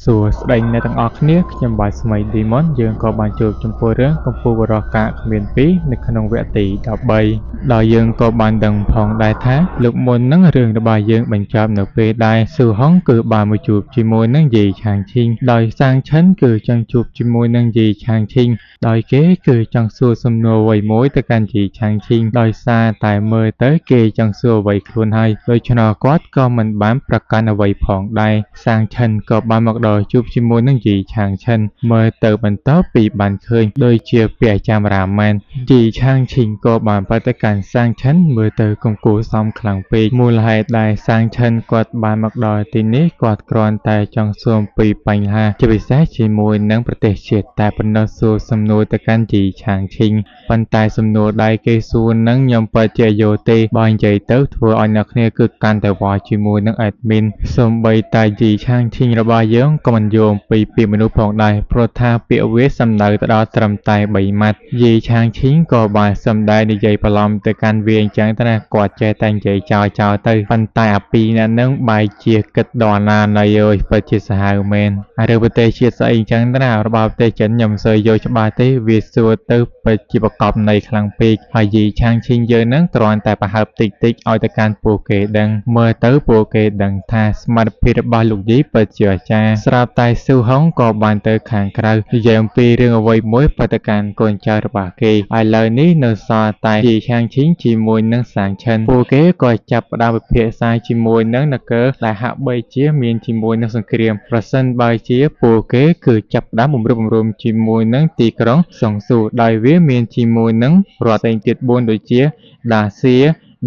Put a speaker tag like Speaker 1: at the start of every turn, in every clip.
Speaker 1: សួស្តីអ្នកទាំងអស់គ្នាខ្ញុំបាទស្មី Demon យើងក៏បានជួបចំពោះរឿងកម្ពុជាបរោះកាកគ្មាន2នៅក្នុងវគ្គទី13ដោយយើងក៏បានដឹងផងដែរថាលោកមុននឹងរឿងរបស់យើងបញ្ចប់នៅពេលដែលស៊ូហុងគឺបានមកជួបជាមួយនឹងយីឆាងឈីងដោយសាងឈិនគឺចង់ជួបជាមួយនឹងយីឆាងឈីងដោយគេគឺចង់សួរសំណួរអ្វីមួយទៅកាន់យីឆាងឈីងដោយសារតែមើលទៅគេចង់សួរអ្វីខ្លួនហើយដូច្នោះគាត់ក៏មិនបានប្រកាន់អ្វីផងដែរសាងឈិនក៏បានមកដល់ជួបជាមួយនឹងយីឆាងឈិនមើលទៅបន្ទាប់ពីបានឃើញដូចជាពាក្យចាំរាមែនយីឆាងឈីងក៏បានប្រាប់ទៅកាន់សាងឈិនមើលទៅគំគួរសមខ្លាំងពេកមូលហេតុដែលសាងឈិនគាត់បានមកដល់ទីនេះគាត់គ្រាន់តែចង់សួរអំពីបញ្ហាជាពិសេសជាមួយនឹងប្រទេសជាតិតែប៉ុណ្ណោះសួរសំណួរទៅកាន់យីឆាងឈីងប៉ុន្តែសំណួរដែលគេសួរនឹងខ្ញុំពិតជាយល់ទេបើនិយាយទៅធ្វើឲ្យអ្នកគ្នាគឺកាន់តែវល់ជាមួយនឹង admin សូម្បីតែយីឆាងឈីងរបស់យើងក៏មិនយល់អំពីពាក្យមនុស្សផងដែរព្រោះថាពាក្យវាសំដៅទៅដល់ត្រឹមតែ3ម៉ាត់យីឆាងឈីងក៏បានសំដែងនិយាយបន្លំទៅកាន់វាអញ្ចឹងតែគាត់ចេះតែនិយាយចោលទៅប៉ុន្តែអាពីរអ្នកនឹងបែរជាគិតដល់ណាណីអើយពិតជាសាហាវមែនរឿងប្រទេសជាតិស្អីអញ្ចឹងណារបស់ប្រទេសចិនខ្ញុំមិនសូវយល់ច្បាស់ទេវាសួរទៅពិតជាប្រកបនៃខ្លាំងពេកហើយយីឆាងឈីងយើងនឹងគ្រាន់តែប្រហើបតិចឲ្យទៅកាន់ពួកគេដឹងមើលទៅពួកគេដឹងថាសមត្ថភាពរបស់លោកយីពិតជាអាចារ្យស្រាប់តែស៊ូហុងក៏បានទៅខាងក្រៅនិយាយអំពីរឿងអ្វីមួយទៅកាន់កូនចៅរបស់គេឥឡូវនេះនៅសល់តែយីឆាងឈីងជាមួយនឹងសាងឈិនពួកគេក៏ចាប់ផ្ដើមពិភាក្សាជាមួយនឹងនគរដែលហាក់បីជាមានជាមួយនឹងសង្គ្រាមប្រសិនបើជាពួកគេគឺចាប់ផ្ដើមបំរុងបំរុំជាមួយនឹងទីក្រុងសុងស៊ូដោយវាមានជាមួយនឹងរដ្ឋផ្សេងទៀត4ដូចជាដាសៀ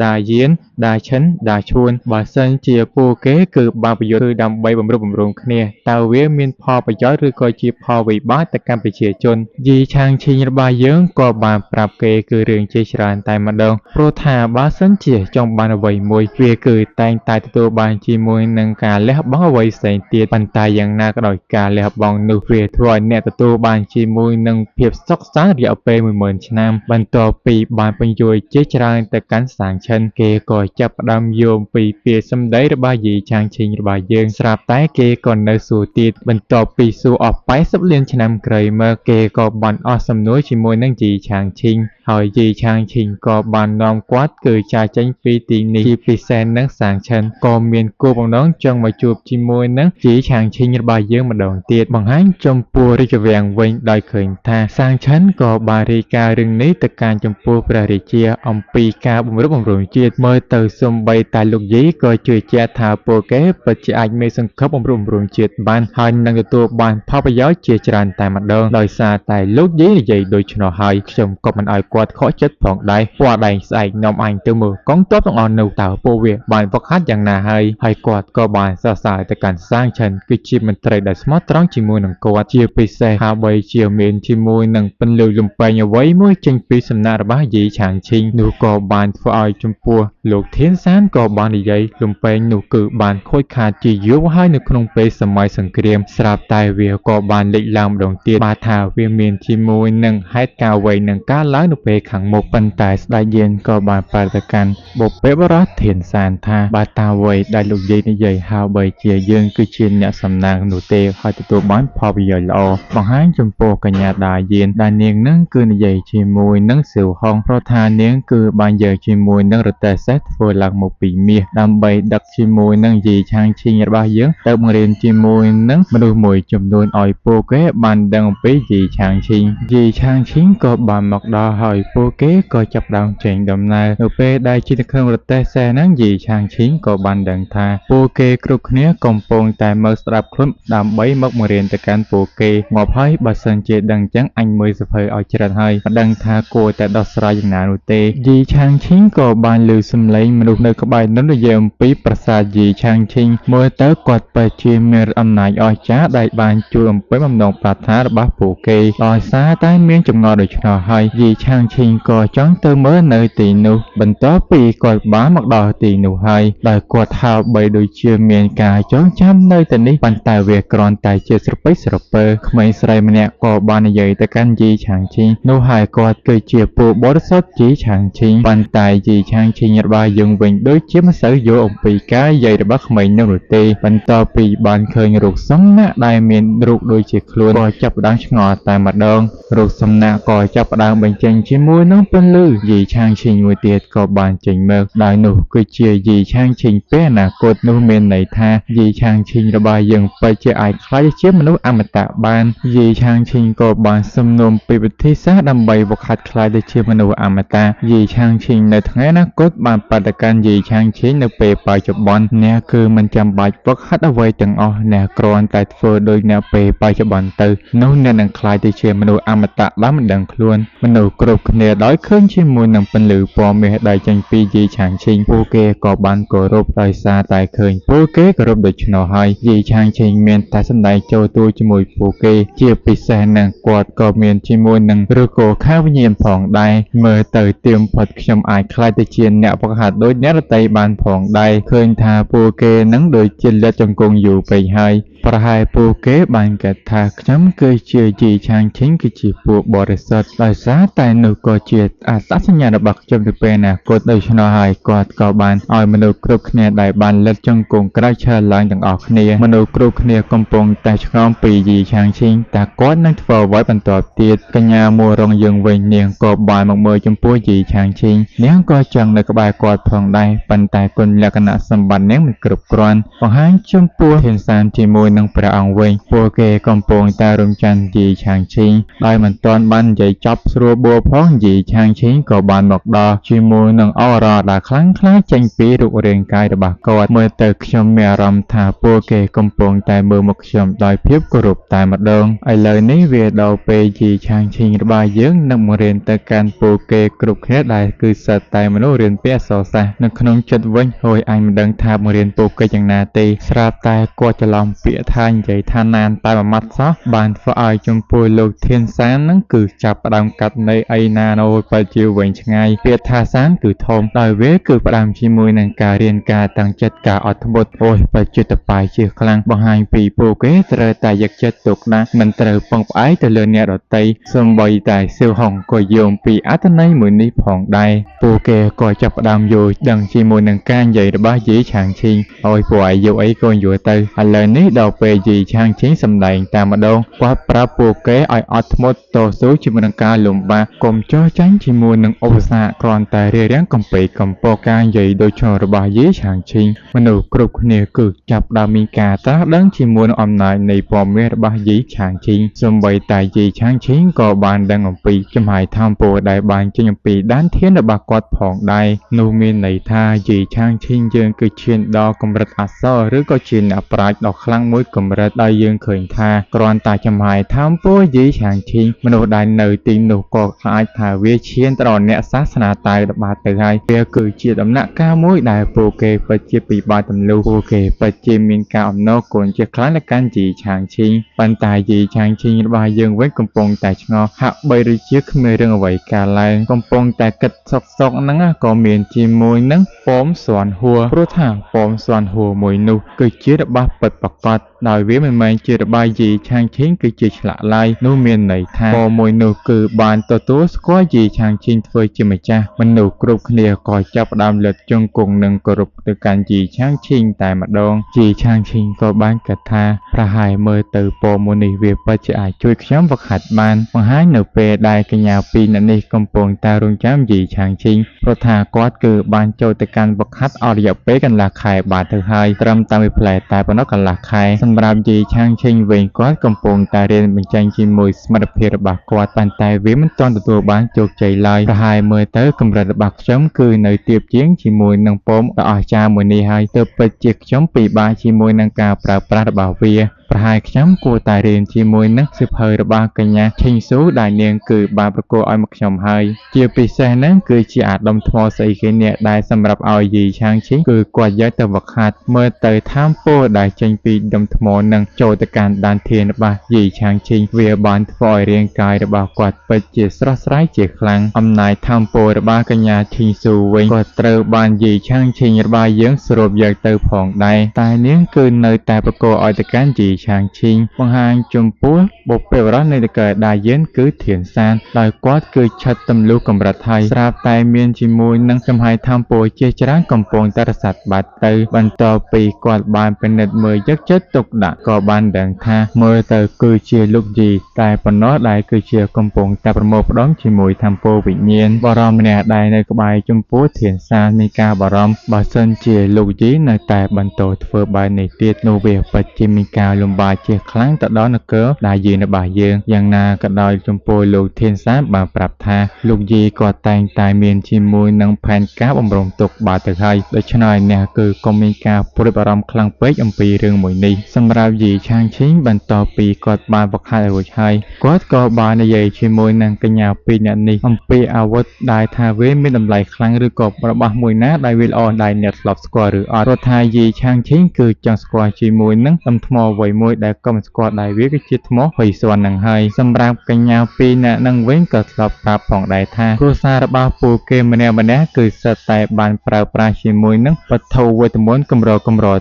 Speaker 1: ដាយានដាឈិនដាឈួនបើសិនជាពួកគេគឺបានប្រយុទ្ធគឺដើម្បីបំរុងបំរុងគ្នាតើវាមានផលប្រយោជន៍ឬក៏ជាផលវិបាកទៅកាន់ប្រជាជនយីឆាងឈីងរបស់យើងក៏បានប្រាប់គេគឺរឿងជាច្រើនតែម្ដងព្រោះថាបើសិនជាចង់បានអ្វីមួយវាគឺតែងតែទទួលបានជាមួយនឹងការលះបង់អ្វីផ្សេងទៀតប៉ុន្តែយ៉ាងណាក៏ដោយការលះបង់នោះវាធ្វើឲ្យអ្នកទទួលបានជាមួយនឹងភាពសុខសាន្តរយៈពេល 10000 ឆ្នាំបន្ទាប់ពីបានបញ្យល់ជាច្រើនទៅកាន់សាងឈិនគេក៏ចាប់ផ្ដើមយល់ពីពាក្យសម្ដីរបស់យីឆាងឈីងរបស់យើងស្រាប់តែគេក៏នៅសួរទៀតបន្ទាប់ពីសួរអស់80លានឆ្នាំក្រោយមកគេក៏បានអស់សំណួរជាមួយនឹងយីឆាងឈីងហើយយីឆាងឈីងក៏បាននាំគាត់គឺចាចេញពីទីនេះជាពិសេសនឹងសាងឈិនក៏មានគោលបំណងចង់មកជួបជាមួយនឹងយីឆាងឈីងរបស់យើងម្ដងទៀតបង្ហាញចំពោះរាជវាំងវិញដោយឃើញថាសាងឈិនក៏បានរាយការណ៍រឿងនេះទៅកាន់ចំពោះព្រះរាជាអំពីការបំរុងបំរុងជាតិមើលទៅសូម្បីតែលោកយីក៏ជឿជាក់ថាពួកគេពិតជាអាចមានសង្ឃឹមបំរុងបំរុងជាតិបានហើយនឹងទទួលបានផលប្រយោជន៍ជាច្រើនតែម្ដងដោយសារតែលោកយីនិយាយដូច្នោះហើយខ្ញុំក៏មិនឲ្យគាត់ខកចិត្តផងដែរពណ៌ដែងស្អែកនាំអញទៅមើលកងទ័ពទាំងអស់នោះតើពួកវាបានវឹកហាត់យ៉ាងណាហើយគាត់ក៏បានសរសើរទៅកាន់សាងឈិនគឺជាមន្ត្រីដែលស្មោះត្រង់ជាមួយនឹងគាត់ជាពិសេសហាបីជាមានជាមួយនឹងពន្លឺលំពេងអ្វីមួយចេញពីសំណាក់របស់យីឆាងឈីងនោះក៏បានធ្វើឲ្យចំពោះលោកធានសានក៏បាននិយាយលំពេងនោះគឺបានខូចខាតជាយូរហើយនៅក្នុងពេលសម័យសង្គ្រាមស្រាប់តែវាក៏បានលេចឡើងម្ដងទៀតបាទថាវាមានជាមួយនឹងហេតុការណ៍អ្វីនឹងការឡើងនៅពេលខាងមុខប៉ុន្តែស្ដេចយានក៏បានប្រាប់ទៅកាន់បុព្វបុរសធានសានថាបាទតាអ្វីដែលលោកយាយនិយាយហើយបីជាយើងគឺជាអ្នកសំណាងនោះទេហើយទទួលបានផលប្រយោជន៍ល្អបង្ហាញចំពោះកញ្ញាដាយានដែលនាងនឹងគឺនិយាយជាមួយនឹងសៀវហុងព្រោះថានាងគឺបានយកជាមួយនឹងរទេះសេះធ្វើឡើងមកពីមាសដើម្បីដឹកជាមួយនឹងយីឆាងឈីងរបស់យើងទៅបង្រៀនជាមួយនឹងមនុស្សមួយចំនួនឲ្យពួកគេបានដឹងអំពីយីឆាងឈីងយីឆាងឈីងក៏បានមកដល់ហើយពួកគេក៏ចាប់ផ្ដើមចេញដំណើរនៅពេលដែលជិះទៅក្នុងរទេះសេះហ្នឹងយីឆាងឈីងក៏បានដឹងថាពួកគេគ្រប់គ្នាកំពុងតែមើលស្ដាប់ខ្លួនដើម្បីមកបង្រៀនទៅកាន់ពួកគេងាប់ហើយបើសិនជាដឹងអញ្ចឹងអញមើលសភៅឲ្យច្រើនហើយមិនដឹងថាគួរតែដោះស្រាយយ៉ាងណានោះទេយីឆាងឈីងក៏បានឮសំឡេងមនុស្សនៅក្បែរនោះនិយាយអំពីប្រាសាទយីឆាងឈីងមើលទៅគាត់ពិតជាមានអំណាចអស្ចារ្យដែលបានជួយអំពីបំណងប្រាថ្នារបស់ពួកគេដោយសារតែមានចម្ងល់ដូច្នោះហើយយីឆាងឈីងក៏ចង់ទៅមើលនៅទីនោះបន្ទាប់ពីគាត់បានមកដល់ទីនោះហើយដោយគាត់ហាល់បីដូចជាមានការចងចាំនៅទីនេះប៉ុន្តែវាគ្រាន់តែជាស្រពេចស្រពើក្មេងស្រីម្នាក់ក៏បាននិយាយទៅកាន់យីឆាងឈីងនោះហើយគាត់គឺជាពួកបរិសុទ្ធយីឆាងឈីងប៉ុន្តែយីឆ ឆាងឈីងរបស់យើងវិញដូចជាមិនសូវយល់អំពីការនិយាយរបស់ក្មេងនោះទេបន្ទាប់ពីបានឃើញរូបសំណាកដែលមានរូបដូចជាខ្លួនក៏ចាប់ផ្ដើមឆ្ងល់តែម្ដងរូបសំណាកក៏ចាប់ផ្ដើមបញ្ចេញជាមួយនឹងពន្លឺយីឆាងឈីងមួយទៀតក៏បានចេញមកដោយនោះគឺជាយីឆាងឈីងពេលអនាគតនោះមានន័យថាយីឆាងឈីងរបស់យើងពិតជាអាចក្លាយជាមនុស្សអមតៈបានយីឆាងឈីងក៏បានសំណូមពីវិធីសាស្ត្រដើម្បីវឹកហាត់ក្លាយទៅជាមនុស្សអមតៈយីឆាងឈីងនៅថ្ងៃអនាគតបានបដិកាន់យីឆាងឈីងនៅពេលបច្ចុប្បន្នអ្នកគឺមិនចាំបាច់វឹកហាត់អ្វីទាំងអស់អ្នកគ្រាន់តែធ្វើដូចអ្នកពេលបច្ចុប្បន្នទៅនោះអ្នកនឹងក្លាយទៅជាមនុស្សអមតៈដែលមិនដឹងខ្លួនមនុស្សគ្រប់គ្នាដោយឃើញជាមួយនឹងពន្លឺពណ៌មាសដែលចេញពីយីឆាងឈីងពួកគេក៏បានគោរពដោយសារតែឃើញពួកគេគោរពដូច្នោះហើយយីឆាងឈីងមានតែសម្ដែងចូលទូជាមួយពួកគេជាពិសេសនឹងគាត់ក៏មានជាមួយនឹងឬក៏ខាវិញ្ញាណផងដែរមើលទៅទៀមផុតខ្ញុំអាចខ្លាចទៅជាអ្នកវឹកហាត់ដូចអ្នករតីបានផងដែរឃើញថាពួកគេនឹងដូចជាលាតជង្គង់យូរពេកហើយប្រហែលពួកគេបានគិតថាខ្ញុំគឺជាយីឆាងឈីងគឺជាពួកបរិសុទ្ធដោយសារតែនោះក៏ជាអត្តសញ្ញាណរបស់ខ្ញុំទៅពេលអនាគតដូច្នោះហើយគាត់ក៏បានឲ្យមនុស្សគ្រប់គ្នាដែលបានលាតជង្គង់ក្រោកឈរឡើងទាំងអស់គ្នាមនុស្សគ្រប់គ្នាកំពុងតែឆ្ងល់ពីយីឆាងឈីងតើគាត់នឹងធ្វើអ្វីបន្តទៀតកញ្ញាមួរងយើងវិញនាងក៏បានមកមើលចំពោះយីឆាងឈីងនាងក៏ចង់នៅក្បែរគាត់ផងដែរប៉ុន្តែគុណលក្ខណៈសម្បត្តិនាងមិនគ្រប់គ្រាន់បង្ហាញចំពោះធានសានជាមួយនឹងព្រះអង្គវិញពួកគេកំពុងតែរំចាំយីឆាងឈីងដោយមិនទាន់បាននិយាយចប់ស្រួលបួលផងយីឆាងឈីងក៏បានមកដល់ជាមួយនឹងអរ៉ាដែលខ្លាំងក្លាចេញពីរូបរាងកាយរបស់គាត់មើលទៅខ្ញុំមានអារម្មណ៍ថាពួកគេកំពុងតែមើលមកខ្ញុំដោយភាពគោរពតែម្ដងឥឡូវនេះវាដល់ពេលយីឆាងឈីងរបស់យើងនឹងមករៀនទៅកាន់ពួកគេគ្រប់គ្នាដែលគឺសិតតែមនុស្សរៀនពីអក្សរសាស្ត្រនៅក្នុងចិត្តវិញហើយអញមិនដឹងថាមករៀនពួកគេយ៉ាងណាទេស្រាប់តែគាត់ច្រឡំពាក្យថានិយាយថាណានតែមួយម៉ាត់សោះបានធ្វើឲ្យចំពោះលោកធានសាននឹងគឺចាប់ផ្ដើមកាត់នៃអីណាណូពិតជាវែងឆ្ងាយពាក្យថាសានគឺធំដោយវាគឺផ្ដើមជាមួយនឹងការរៀនការតាំងចិត្តការអត់ធ្មត់អូយបច្ចិតបាយជាខ្លាំងបង្ហាញពីពួកគេត្រូវតែយកចិត្តទុកដាក់មិនត្រូវពឹងផ្អែកទៅលើអ្នកដទៃសូម្បីតែសៀវហុងក៏យល់ពីអត្ថន័យមួយនេះផងដែរពួកគេក៏ចាប់ផ្ដើមយល់ដឹងជាមួយនឹងការនិយាយរបស់យីឆាងឈីងហើយពួកឯងយល់អីក៏យល់ទៅឥឡូវនេះដល់ពេលយីឆាងឈីងសម្ដែងតែម្ដងគាត់ប្រាប់ពួកគេឲ្យអត់ធ្មត់តស៊ូជាមួយនឹងការលំបាកកុំចោះចាញ់ជាមួយនឹងឧបសគ្គគ្រាន់តែរារាំងកំពេកកំពកការនិយាយដូចឈររបស់យីឆាងឈីងមនុស្សគ្រប់គ្នាគឺចាប់ផ្ដើមមានការត្រាស់ដឹងជាមួយនឹងអំណាចនៃព័ត៌មានរបស់យីឆាងឈីងសូម្បីតែយីឆាងឈីងក៏បានដឹងអំពីចំហាយធម្មពលដែលបានចេញអំពីដានធានរបស់គាត់ផងដែរនោះមានន័យថាយីឆាងឈីងយើងគឺឈានដល់កម្រិតអក្សរឬក៏ជាអ្នកប្រាជ្ញដ៏ខ្លាំងមួយកម្រិតដែលយើងឃើញថាគ្រាន់តែចំហាយធម្មពលយីឆាងឈីងមនុស្សដែលនៅទីនោះក៏អាចថាវាឈានទៅដល់អ្នកសាសនាតៃរបស់ទៅហើយវាគឺជាដំណាក់កាលមួយដែលពួកគេពិតជាពិបាកទម្លុះពួកគេពិតជាមានការអំណរគុណជាខ្លាំងទៅកាន់យីឆាងឈីងប៉ុន្តែយីឆាងឈីងរបស់យើងវិញកំពុងតែឆ្ងល់ហាក់បីដូចជាគ្មានរឿងអ្វីកើតឡើងកំពុងតែគិតសុកហ្នឹងក៏មានជាមួយនឹងប៉មស្វាន់ហួរព្រោះថាប៉មស្វាន់ហួរមួយនោះគឺជារបស់ពិតប្រាកដដោយវាមិនមែនជារបស់យីឆាងឈីងគឺជាឆ្លាក់ឡើយនោះមានន័យថាប៉មមួយនោះគឺបានទទួលស្គាល់យីឆាងឈីងធ្វើជាម្ចាស់មនុស្សគ្រប់គ្នាក៏ចាប់ផ្ដើមលើកជង្គង់និងគោរពទៅកាន់យីឆាងឈីងតែម្ដងយីឆាងឈីងក៏បានគិតថាប្រហែលមើលទៅប៉មមួយនេះវាពិតជាអាចជួយខ្ញុំវឹកហាត់បានបង្ហាញនៅពេលដែលកញ្ញាពីរនាក់នេះកំពុងតែរងចាំយីឆាងឈីងព្រោះថាគាត់គឺបានចូលទៅកាន់វឹកហាត់អស់រយៈពេលកន្លះខែបាទទៅហើយត្រឹមតែមួយផ្លែតែប៉ុណ្ណោះកន្លះខែសម្រាប់យីឆាងឈីងវិញគាត់កំពុងតែរៀនបញ្ចេញជាមួយសមត្ថភាពរបស់គាត់ប៉ុន្តែវាមិនទាន់ទទួលបានជោគជ័យឡើយប្រហែលមើលទៅកម្រិតរបស់ខ្ញុំគឺនៅទាបជាងជាមួយនឹងប៉មដ៏អស្ចារ្យមួយនេះហើយទើបពិតជាខ្ញុំពិបាកជាមួយនឹងការប្រើប្រាស់របស់វាប្រហែលខ្ញុំគួរតែរៀនជាមួយនឹងសិភៅរបស់កញ្ញាឈិញស៊ូដែលនាងគឺបានប្រគល់ឲ្យមកខ្ញុំហើយជាពិសេសហ្នឹងគឺជាអាដុំថ្មស្អីគេនេះដែលសម្រាប់ឲ្យយីឆាងឈីងគឺគាត់យកទៅវឹកហាត់មើលទៅថាមពលដែលចេញពីដុំថ្មនឹងចូលទៅកាន់ដានធានរបស់យីឆាងឈីងវាបានធ្វើឲ្យរាងកាយរបស់គាត់ពិតជាស្រស់ស្រាយជាខ្លាំងអំណាចថាមពលរបស់កញ្ញាឈិញស៊ូវិញក៏ត្រូវបានយីឆាងឈីងរបស់យើងស្រូបយកទៅផងដែរតែនាងគឺនៅតែប្រគល់ឲ្យទៅកាន់យី ឆាងឈីងបង្ហាញចំពោះបុព្វបុរសនៃនគរដាយឿនគឺធានសានដោយគាត់គឺឆិតទម្លុះកម្រិតហើយស្រាប់តែមានជាមួយនឹងចំហាយធម្មពលជាច្រើនកំពុងតែរសាត់បាត់ទៅបន្ទាប់ពីគាត់បានពិនិត្យមើលយកចិត្តទុកដាក់ក៏បានដឹងថាមើលទៅគឺជាលោកយីតែប៉ុណ្ណោះដែលគឺជាកំពុងតែប្រមូលផ្ដុំជាមួយធម្មពលវិញ្ញាណបរមម្នាក់ដែលនៅក្បែរចំពោះធានសានមានការបារម្ភបើសិនជាលោកយីនៅតែបន្តធ្វើបែបនេះទៀតនោះវាពិតជាមានការលំបាកជាខ្លាំងទៅដល់នគរដាយឿនរបស់យើងយ៉ាងណាក៏ដោយចំពោះលោកធានសានបានប្រាប់ថាលោកយីក៏តែងតែមានជាមួយនឹងផែនការបំរុងទុកបាទទៅហើយដូច្នេះអ្នកគឺកុំមានការព្រួយបារម្ភខ្លាំងពេកអំពីរឿងមួយនេះសម្រាប់យីឆាងឈីងបន្ទាប់ពីគាត់បានវឹកហាត់រួចហើយគាត់ក៏បាននិយាយជាមួយនឹងកញ្ញាពីរនាក់នេះអំពីអាវុធដែលថាវាមានតម្លៃខ្លាំងឬក៏របស់មួយណាដែលវាល្អដែលអ្នកធ្លាប់ស្គាល់ឬអត់ព្រោះថាយីឆាងឈីងគឺចង់ស្គាល់ជាមួយនឹងដុំថ្មអ្វីមួយដែលក៏មិនស្គាល់ដែរវាគឺជាថ្មហុយស្វ័ននឹងហើយសម្រាប់កញ្ញាពីរនាក់នឹងវិញក៏ធ្លាប់ប្រាប់ផងដែរថាគ្រួសាររបស់ពួកគេម្នាក់គឺសិតតែបានប្រើប្រាស់ជាមួយនឹងវត្ថុវេទមន្តកម្រ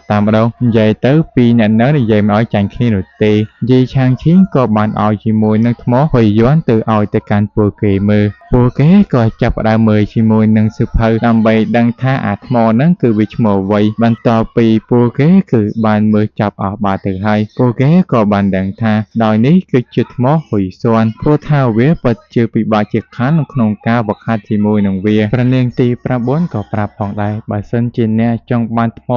Speaker 1: តែម្ដងនិយាយទៅពីរនាក់នឹងនិយាយមិនឲ្យចាញ់គ្នានោះទេយីឆាងឈីងក៏បានឲ្យជាមួយនឹងថ្មហុយយ័ន្តទៅឲ្យទៅកាន់ពួកគេមើលពួកគេក៏ចាប់ផ្ដើមមើលជាមួយនឹងសៀវភៅដើម្បីដឹងថាអាថ្មហ្នឹងគឺវាឈ្មោះអ្វីបន្ទាប់ពីពួកគេគឺបានមើលចាប់អស់បាទទៅហើយពួកគេក៏បានដឹងថាដោយនេះគឺជាថ្មហុយស្វ័នព្រោះថាវាពិតជាពិបាកជាខ្លាំងក្នុងការវឹកហាត់ជាមួយនឹងវាព្រះនាងទី9ក៏ប្រាប់ផងដែរបើសិនជាអ្នកចង់បានថ្ម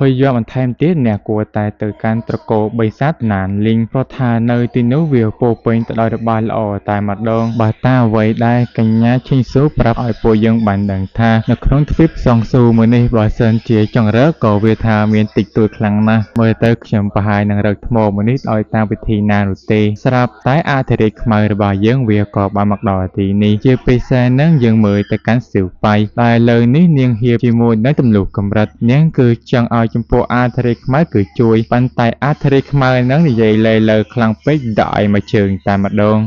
Speaker 1: ហុយយ័ន្តបន្ថែមទៀតអ្នកគួរតែទៅកាន់ត្រកូលបិសាចណានលីងព្រោះថានៅទីនោះវាពោពេញទៅដោយរបស់ល្អតែម្ដងបើតាអ្វីដែលកញ្ញាឈិញស៊ូប្រាប់ឲ្យពួកយើងបានដឹងថានៅក្នុងទ្វីបសងស៊ូមួយនេះបើសិនជាចង់រកក៏វាថាមានតិចតួចខ្លាំងណាស់មើលទៅខ្ញុំប្រហែលនឹងរកថ្មមួយនេះដោយតាមវិធីណានោះទេស្រាប់តែអធិរាជខ្មៅរបស់យើងវាក៏បានមកដល់ទីនេះជាពិសេសនឹងយើងមើលទៅកាន់សៀវប៉ៃដែលលើនេះនាងហៀបជាមួយនឹងទម្លុះកម្រិតនាងគឺចង់ឲ្យចំពោះអធិរាជខ្មៅគឺជួយប៉ុន្តែអធិរាជខ្មៅនឹងនិយាយលេលើខ្លាំងពេកដាក់ឲ្យមកជើងតែម្ដង